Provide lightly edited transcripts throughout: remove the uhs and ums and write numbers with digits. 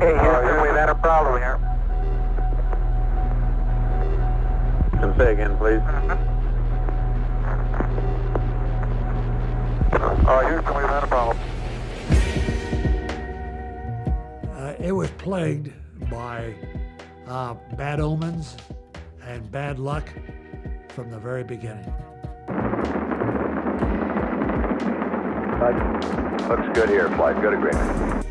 Okay, Houston, we've had a problem here. Can say again, please. Houston, we've had a problem. It was plagued by bad omens and bad luck from the very beginning. Looks good here, flight. Good agreement.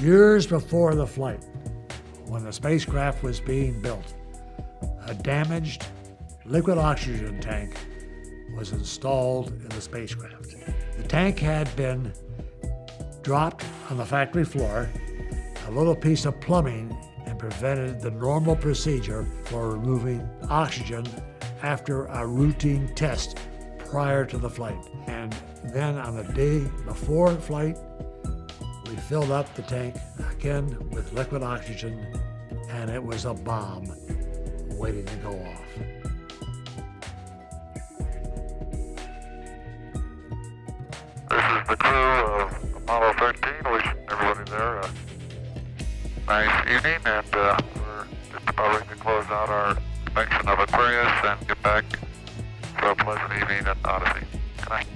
Years before the flight, when the spacecraft was being built, a damaged liquid oxygen tank was installed in the spacecraft. The tank had been dropped on the factory floor. A little piece of plumbing had prevented the normal procedure for removing oxygen after a routine test prior to the flight. And then on the day before flight, we filled up the tank again with liquid oxygen, and it was a bomb waiting to go off. This is the crew of Apollo 13, wishing everybody there a nice evening, and we're just about ready to close out our inspection of Aquarius and get back for a pleasant evening at Odyssey. Good night.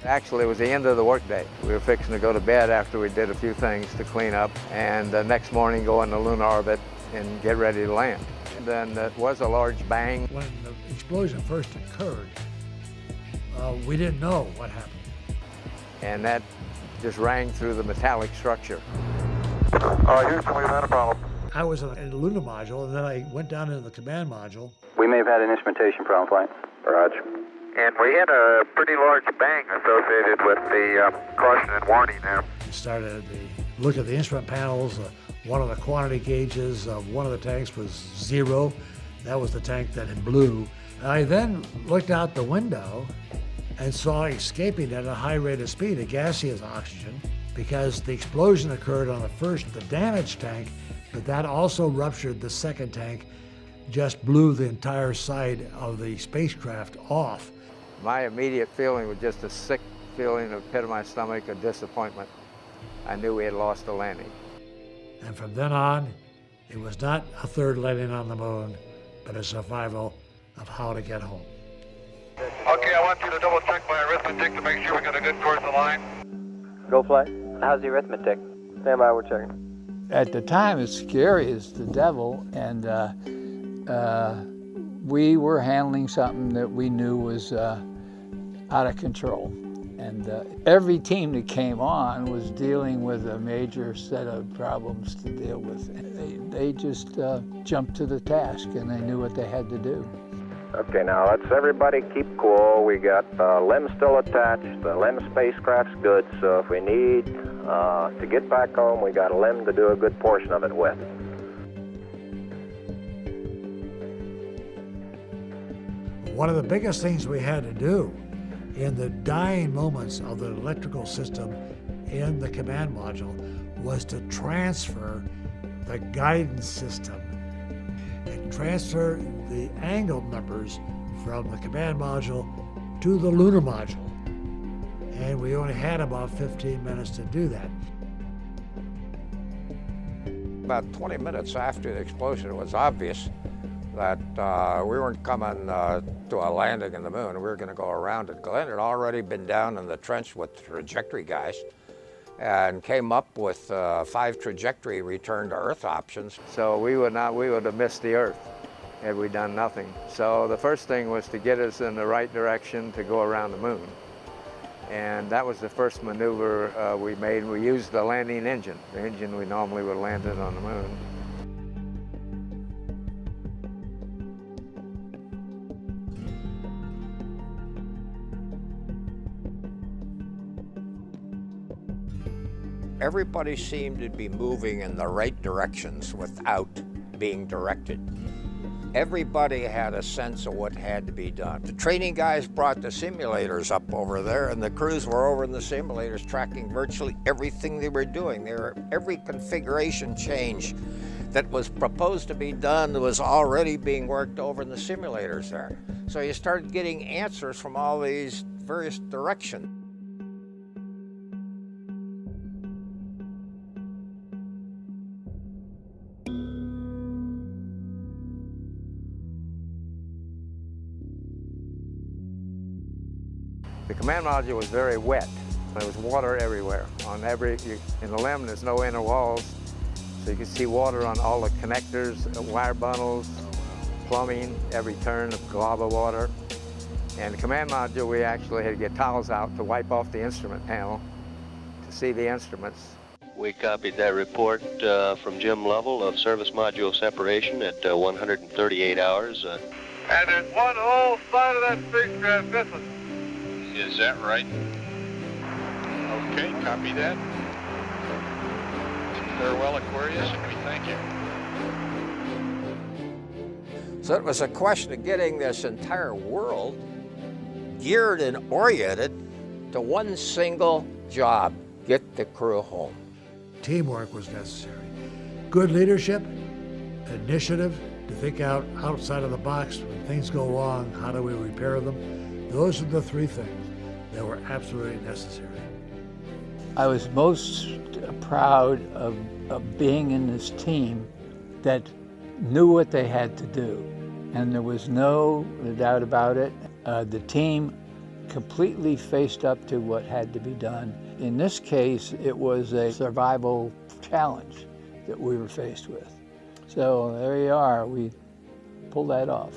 Actually, it was the end of the workday. We were fixing to go to bed after we did a few things to clean up, and the next morning go into lunar orbit and get ready to land. And then it was a large bang. When the explosion first occurred, we didn't know what happened. And that just rang through the metallic structure. Houston, we've had a problem. I was in the lunar module, and then I went down into the command module. We may have had an instrumentation problem, flight. Roger. And we had a pretty large bang associated with the caution and warning there. We started to look at the instrument panels. One of the quantity gauges of one of the tanks was 0. That was the tank that had blew. I then looked out the window and saw escaping at a high rate of speed a gaseous oxygen, because the explosion occurred on the damaged tank, but that also ruptured the second tank, just blew the entire side of the spacecraft off. My immediate feeling was just a sick feeling in the pit of my stomach, a disappointment. I knew we had lost the landing. And from then on, it was not a third landing on the moon, but a survival of how to get home. Okay, I want you to double check my arithmetic to make sure we got a good course of line. Go flight. How's the arithmetic? Stand by, we're checking. At the time, it's scary as the devil, and we were handling something that we knew was out of control. And every team that came on was dealing with a major set of problems to deal with. They just jumped to the task, and they knew what they had to do. Okay, now let's everybody keep cool. We got the LEM still attached. The LEM spacecraft's good, so if we need to get back home, we got a LEM to do a good portion of it with. One of the biggest things we had to do in the dying moments of the electrical system in the command module was to transfer the guidance system and transfer the angle numbers from the command module to the lunar module. And we only had about 15 minutes to do that. About 20 minutes after the explosion, it was obvious that we weren't coming to a landing in the moon. We were going to go around it. Glenn had already been down in the trench with trajectory guys and came up with 5 trajectory return to Earth options. So we would have missed the Earth had we done nothing. So the first thing was to get us in the right direction to go around the moon. And that was the first maneuver we made. We used the landing engine, the engine we normally would have landed on the moon. Everybody seemed to be moving in the right directions without being directed. Everybody had a sense of what had to be done. The training guys brought the simulators up over there, and the crews were over in the simulators tracking virtually everything they were doing. Every configuration change that was proposed to be done was already being worked over in the simulators there. So you started getting answers from all these various directions. The command module was very wet. There was water everywhere. In the LEM, there's no inner walls, so you could see water on all the connectors, wire bundles, plumbing, every turn, a glob of water. And the command module, we actually had to get towels out to wipe off the instrument panel to see the instruments. We copied that report from Jim Lovell of service module separation at 138 hours. And there's one whole side of that spacecraft missing. Is that right? Okay, copy that. Farewell, Aquarius, and we thank you. So it was a question of getting this entire world geared and oriented to one single job: get the crew home. Teamwork was necessary. Good leadership, initiative to think outside of the box when things go wrong, how do we repair them? Those are the three things that were absolutely necessary. I was most proud of being in this team that knew what they had to do, and there was no doubt about it. The team completely faced up to what had to be done. In this case, it was a survival challenge that we were faced with. So there you are, we pulled that off.